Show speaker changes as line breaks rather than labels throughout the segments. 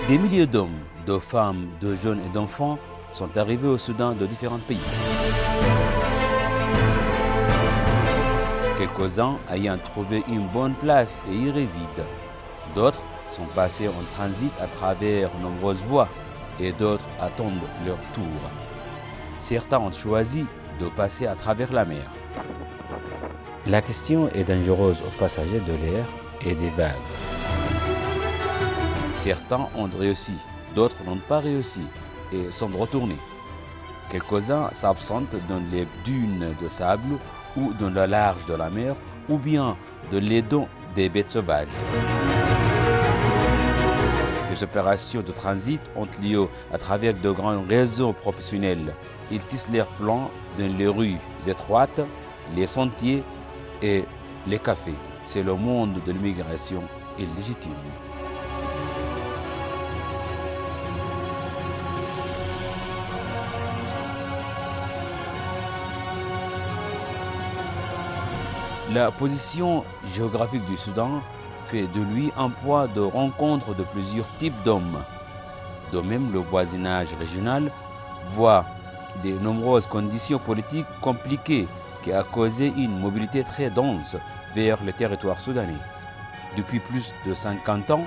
Des milliers d'hommes, de femmes, de jeunes et d'enfants sont arrivés au Soudan de différents pays. Quelques-uns ayant trouvé une bonne place et y résident. D'autres sont passés en transit à travers nombreuses voies et d'autres attendent leur tour. Certains ont choisi de passer à travers la mer. La question est dangereuse aux passagers de l'air et des vagues. Certains ont réussi, d'autres n'ont pas réussi et sont retournés. Quelques-uns s'absentent dans les dunes de sable ou dans le large de la mer ou bien de l'édon des bêtes sauvages. Les opérations de transit ont lieu à travers de grands réseaux professionnels. Ils tissent leurs plans dans les rues étroites, les sentiers et les cafés. C'est le monde de l'immigration illégitime. La position géographique du Soudan fait de lui un point de rencontre de plusieurs types d'hommes. De même, le voisinage régional voit de nombreuses conditions politiques compliquées qui a causé une mobilité très dense vers le territoire soudanais. Depuis plus de 50 ans,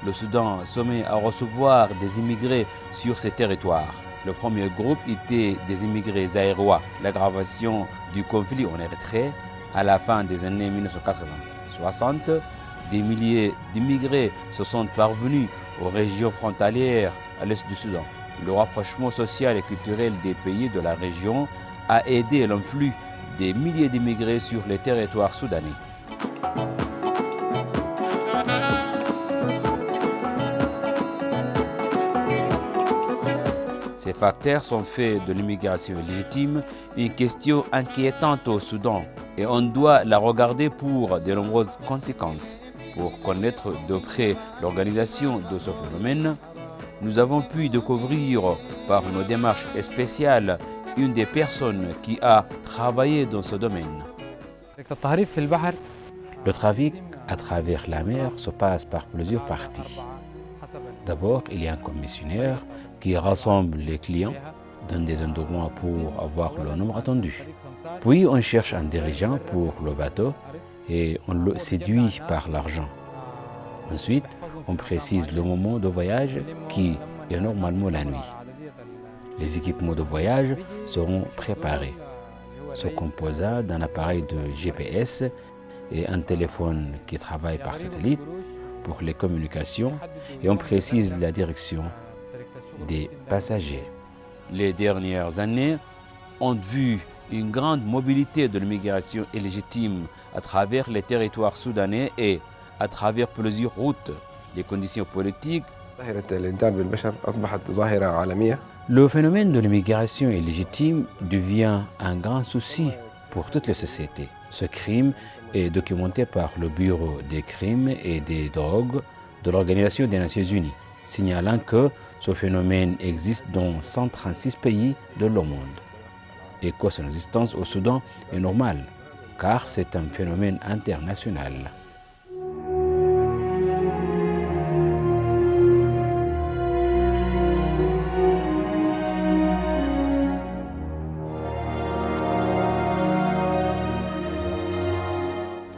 le Soudan se met à recevoir des immigrés sur ses territoires. Le premier groupe était des immigrés zaïrois. L'aggravation du conflit en Érythrée à la fin des années 1960, des milliers d'immigrés se sont parvenus aux régions frontalières à l'est du Soudan. Le rapprochement social et culturel des pays de la région a aidé l'influx des milliers d'immigrés sur les territoires soudanais. Ces facteurs sont faits de l'immigration illégitime une question inquiétante au Soudan et on doit la regarder pour de nombreuses conséquences. Pour connaître de près l'organisation de ce phénomène, nous avons pu découvrir par nos démarches spéciales une des personnes qui a travaillé dans ce domaine. Le trafic à travers la mer se passe par plusieurs parties. D'abord, il y a un commissionnaire qui rassemble les clients dans des endroits pour avoir le nombre attendu. Puis, on cherche un dirigeant pour le bateau et on le séduit par l'argent. Ensuite, on précise le moment de voyage qui est normalement la nuit. Les équipements de voyage seront préparés, se composant d'un appareil de GPS et un téléphone qui travaille par satellite pour les communications et on précise la direction des passagers. Les dernières années ont vu une grande mobilité de l'immigration illégitime à travers les territoires soudanais et à travers plusieurs routes. Les conditions politiques. Le phénomène de l'immigration illégitime devient un grand souci pour toutes les sociétés. Ce crime est documenté par le Bureau des crimes et des drogues de l'Organisation des Nations Unies, signalant que ce phénomène existe dans 136 pays de le monde et que son existence au Soudan est normale, car c'est un phénomène international.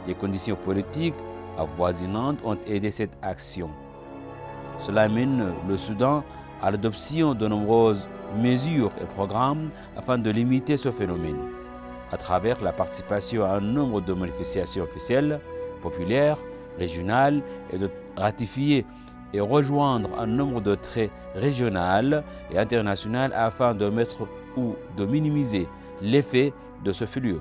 Les conditions politiques avoisinantes ont aidé cette action. Cela amène le Soudan à l'adoption de nombreuses mesures et programmes afin de limiter ce phénomène, à travers la participation à un nombre de manifestations officielles, populaires, régionales, et de ratifier et rejoindre un nombre de traits régionaux et internationaux afin de mettre ou de minimiser l'effet de ce fléau.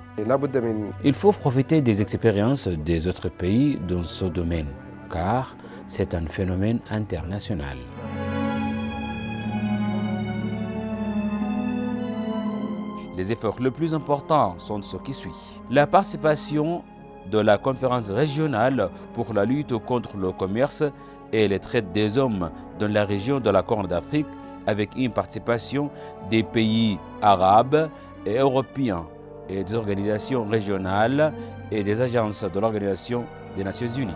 Il faut profiter des expériences des autres pays dans ce domaine, car c'est un phénomène international. Les efforts les plus importants sont ceux qui suivent. La participation de la conférence régionale pour la lutte contre le commerce et les traite des hommes dans la région de la Corne d'Afrique avec une participation des pays arabes et européens et des organisations régionales et des agences de l'Organisation des Nations Unies.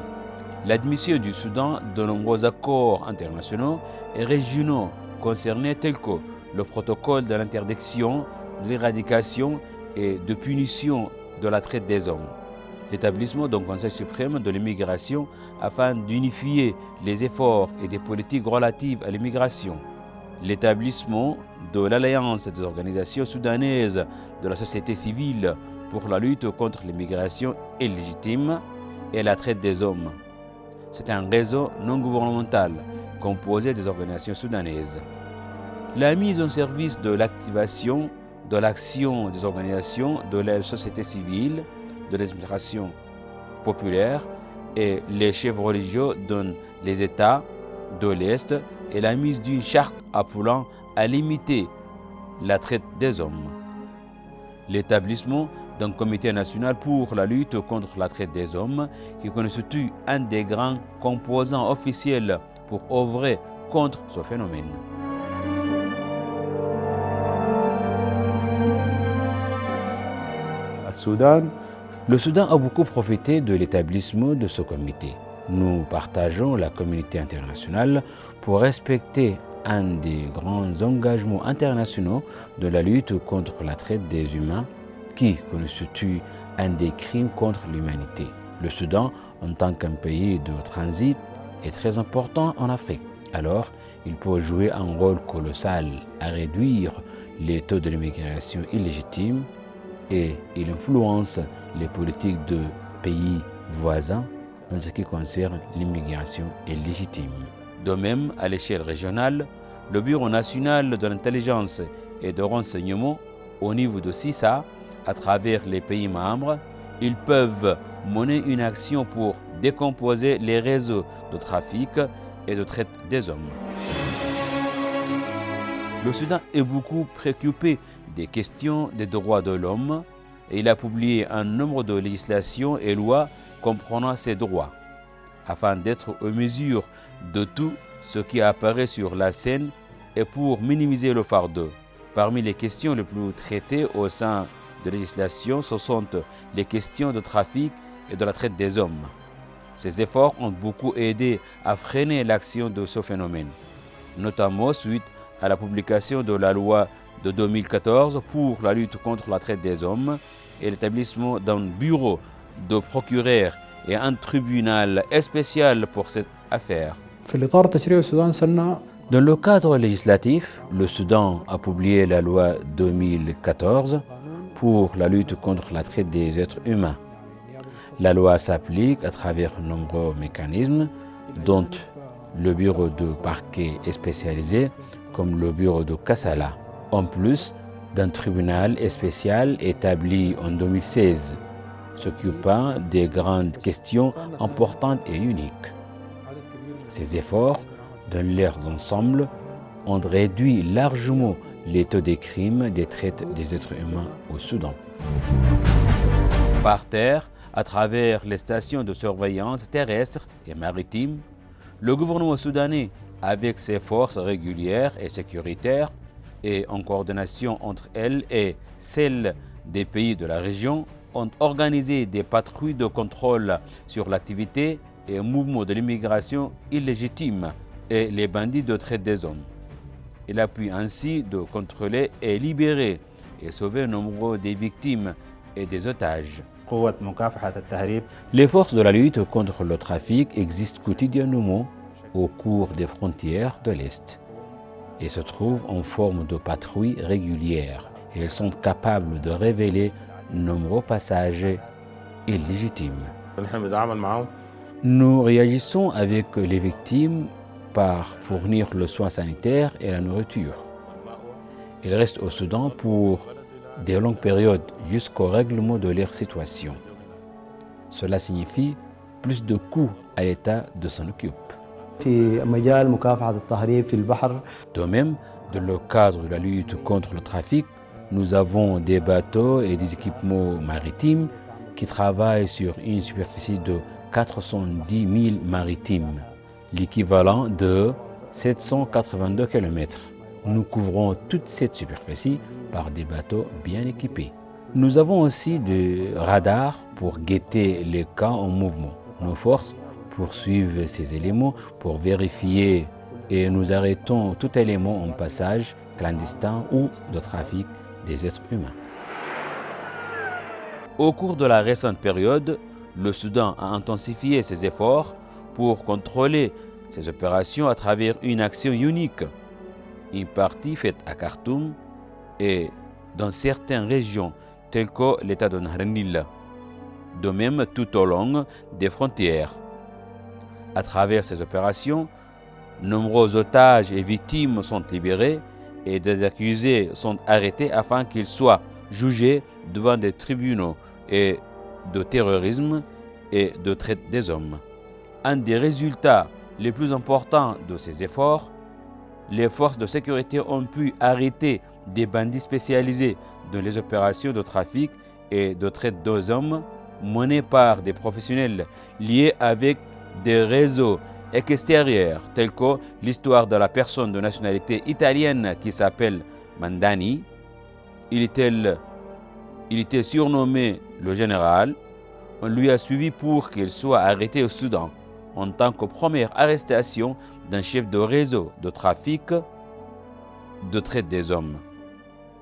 l'admission du Soudan de nombreux accords internationaux et régionaux concernés tels que le protocole de l'interdiction, de l'éradication et de punition de la traite des hommes, l'établissement d'un Conseil suprême de l'immigration afin d'unifier les efforts et des politiques relatives à l'immigration, l'établissement de l'Alliance des organisations soudanaises de la société civile pour la lutte contre l'immigration illégitime et la traite des hommes. C'est un réseau non gouvernemental composé des organisations soudanaises. La mise en service de l'activation de l'action des organisations de la société civile, de l'administration populaire et les chefs religieux dans les États de l'Est et la mise d'une charte appelant à limiter la traite des hommes. L'établissement d'un comité national pour la lutte contre la traite des hommes qui constitue un des grands composants officiels pour œuvrer contre ce phénomène. Le Soudan a beaucoup profité de l'établissement de ce comité. Nous partageons la communauté internationale pour respecter un des grands engagements internationaux de la lutte contre la traite des humains qui constitue un des crimes contre l'humanité. Le Soudan, en tant qu'un pays de transit, est très important en Afrique. Alors, il peut jouer un rôle colossal à réduire les taux de l'immigration illégitime et il influence les politiques de pays voisins en ce qui concerne l'immigration illégitime. De même, à l'échelle régionale, le Bureau national de l'intelligence et de renseignement, au niveau de CISA, à travers les pays membres, ils peuvent mener une action pour décomposer les réseaux de trafic et de traite des hommes. Le Soudan est beaucoup préoccupé des questions des droits de l'homme et il a publié un nombre de législations et lois comprenant ces droits, afin d'être en mesure de tout ce qui apparaît sur la scène et pour minimiser le fardeau. Parmi les questions les plus traitées au sein de la législation, ce sont les questions de trafic et de la traite des hommes. Ces efforts ont beaucoup aidé à freiner l'action de ce phénomène, notamment suite à la publication de la loi de 2014 pour la lutte contre la traite des hommes et l'établissement d'un bureau de procureur et un tribunal spécial pour cette affaire. Dans le cadre législatif, le Soudan a publié la loi 2014 pour la lutte contre la traite des êtres humains. La loi s'applique à travers de nombreux mécanismes, dont le bureau de parquet spécialisé, comme le bureau de Kassala, en plus d'un tribunal spécial établi en 2016, s'occupant des grandes questions importantes et uniques. Ces efforts, dans leur ensemble, ont réduit largement les taux des crimes des traites des êtres humains au Soudan. Par terre, à travers les stations de surveillance terrestre et maritime, le gouvernement soudanais, avec ses forces régulières et sécuritaires, et en coordination entre elles et celles des pays de la région, ont organisé des patrouilles de contrôle sur l'activité et le mouvement de l'immigration illégitime et les bandits de traite des hommes. Il a pu ainsi de contrôler et libérer et sauver nombre des victimes et des otages. Les forces de la lutte contre le trafic existent quotidiennement au cours des frontières de l'Est et se trouvent en forme de patrouilles régulières. Et elles sont capables de révéler nombreux passagers illégitimes. Nous réagissons avec les victimes par fournir le soin sanitaire et la nourriture. Ils restent au Soudan pour des longues périodes jusqu'au règlement de leur situation. Cela signifie plus de coûts à l'État de s'en occuper. De même, dans le cadre de la lutte contre le trafic, nous avons des bateaux et des équipements maritimes qui travaillent sur une superficie de 410 000 maritimes, l'équivalent de 782 km. Nous couvrons toute cette superficie par des bateaux bien équipés. Nous avons aussi des radars pour guetter les cas en mouvement. Nos forces poursuivre ces éléments pour vérifier et nous arrêtons tout élément en passage clandestin ou de trafic des êtres humains. Au cours de la récente période, le Soudan a intensifié ses efforts pour contrôler ces opérations à travers une action unique, une partie faite à Khartoum et dans certaines régions telles que l'État de Nahr el-Nil, de même tout au long des frontières. À travers ces opérations, nombreux otages et victimes sont libérés et des accusés sont arrêtés afin qu'ils soient jugés devant des tribunaux et de terrorisme et de traite des hommes. Un des résultats les plus importants de ces efforts, les forces de sécurité ont pu arrêter des bandits spécialisés dans les opérations de trafic et de traite des hommes menées par des professionnels liés avec des réseaux extérieurs tels que l'histoire de la personne de nationalité italienne qui s'appelle Mandani. Il était surnommé le général. On lui a suivi pour qu'il soit arrêté au Soudan en tant que première arrestation d'un chef de réseau de trafic de traite des hommes.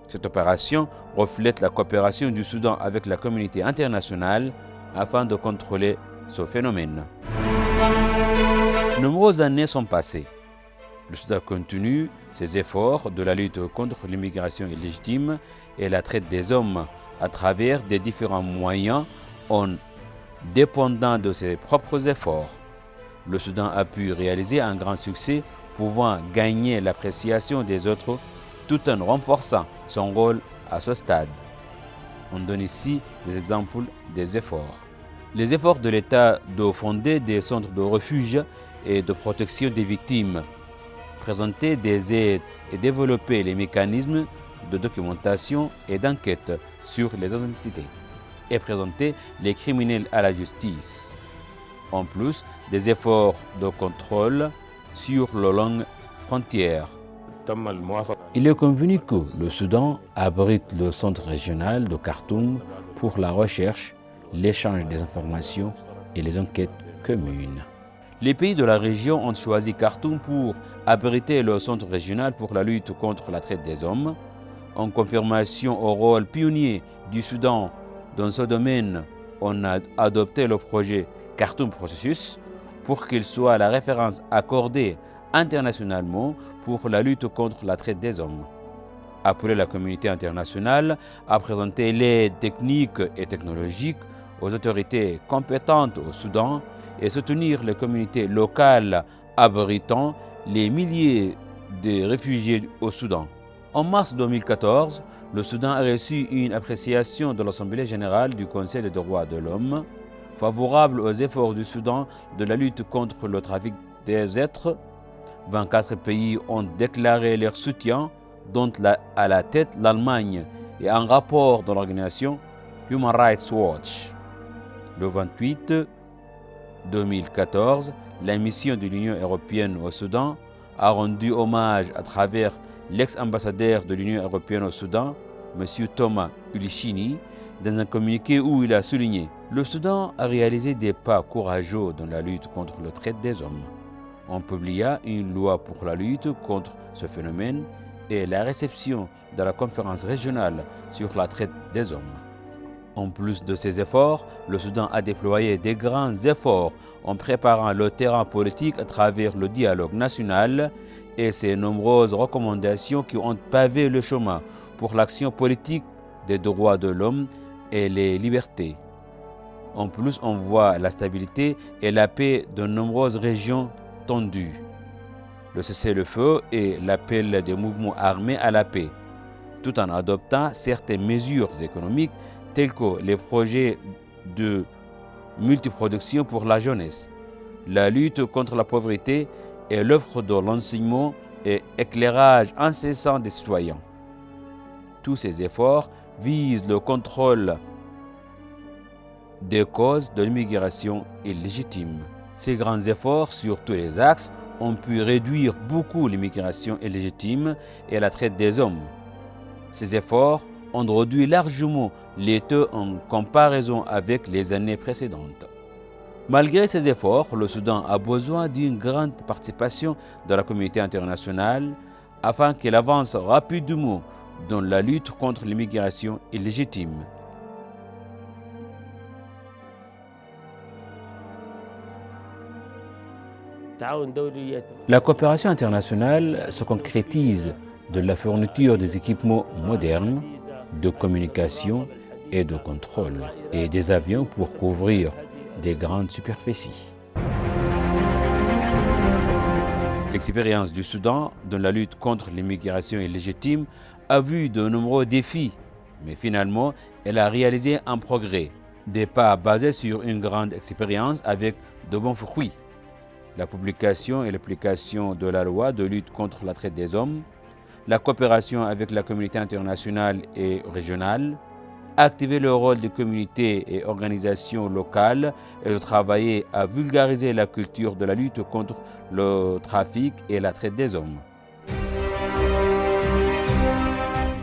Cette opération reflète la coopération du Soudan avec la communauté internationale afin de contrôler ce phénomène. Nombreuses années sont passées. Le Soudan continue ses efforts de la lutte contre l'immigration illégitime et la traite des hommes à travers des différents moyens en dépendant de ses propres efforts. Le Soudan a pu réaliser un grand succès, pouvant gagner l'appréciation des autres tout en renforçant son rôle à ce stade. On donne ici des exemples des efforts. Les efforts de l'État de fonder des centres de refuge et de protection des victimes, présenter des aides et développer les mécanismes de documentation et d'enquête sur les identités et présenter les criminels à la justice. En plus des efforts de contrôle sur les longues frontières. Il est convenu que le Soudan abrite le centre régional de Khartoum pour la recherche, l'échange des informations et les enquêtes communes. Les pays de la région ont choisi Khartoum pour abriter le centre régional pour la lutte contre la traite des hommes. En confirmation au rôle pionnier du Soudan dans ce domaine, on a adopté le projet Khartoum Processus pour qu'il soit la référence accordée internationalement pour la lutte contre la traite des hommes. Appeler la communauté internationale à présenter l'aide technique et technologique aux autorités compétentes au Soudan et soutenir les communautés locales abritant les milliers de réfugiés au Soudan. En mars 2014, le Soudan a reçu une appréciation de l'Assemblée générale du Conseil des droits de l'homme favorable aux efforts du Soudan de la lutte contre le trafic des êtres. 24 pays ont déclaré leur soutien, dont à la tête l'Allemagne, et un rapport de l'organisation Human Rights Watch. Le 28 2014, la mission de l'Union européenne au Soudan a rendu hommage à travers l'ex-ambassadeur de l'Union européenne au Soudan, M. Thomas Ulichini, dans un communiqué où il a souligné « Le Soudan a réalisé des pas courageux dans la lutte contre la traite des hommes. On publia une loi pour la lutte contre ce phénomène et la réception de la conférence régionale sur la traite des hommes. » En plus de ces efforts, le Soudan a déployé des grands efforts en préparant le terrain politique à travers le dialogue national et ses nombreuses recommandations qui ont pavé le chemin pour l'action politique des droits de l'homme et les libertés. En plus, on voit la stabilité et la paix de nombreuses régions tendues. Le cessez-le-feu et l'appel des mouvements armés à la paix, tout en adoptant certaines mesures économiques tels que les projets de multiproduction pour la jeunesse, la lutte contre la pauvreté et l'offre de l'enseignement et éclairage incessant des citoyens. Tous ces efforts visent le contrôle des causes de l'immigration illégitime. Ces grands efforts sur tous les axes ont pu réduire beaucoup l'immigration illégitime et la traite des hommes. Ces efforts ont réduit largement les taux en comparaison avec les années précédentes. Malgré ces efforts, le Soudan a besoin d'une grande participation de la communauté internationale afin qu'elle avance rapidement dans la lutte contre l'immigration illégitime. La coopération internationale se concrétise de la fourniture des équipements modernes de communication et de contrôle et des avions pour couvrir des grandes superficies. L'expérience du Soudan dans la lutte contre l'immigration illégitime a vu de nombreux défis, mais finalement, elle a réalisé un progrès. Des pas basés sur une grande expérience avec de bons fruits. La publication et l'application de la loi de lutte contre la traite des hommes, la coopération avec la communauté internationale et régionale, activer le rôle des communautés et organisations locales et de travailler à vulgariser la culture de la lutte contre le trafic et la traite des hommes.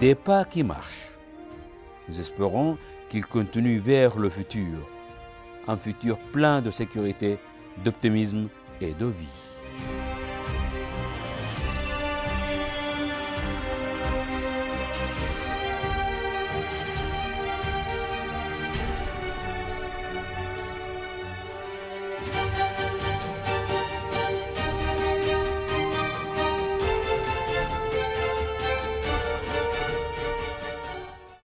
Des pas qui marchent. Nous espérons qu'ils continuent vers le futur, un futur plein de sécurité, d'optimisme et de vie.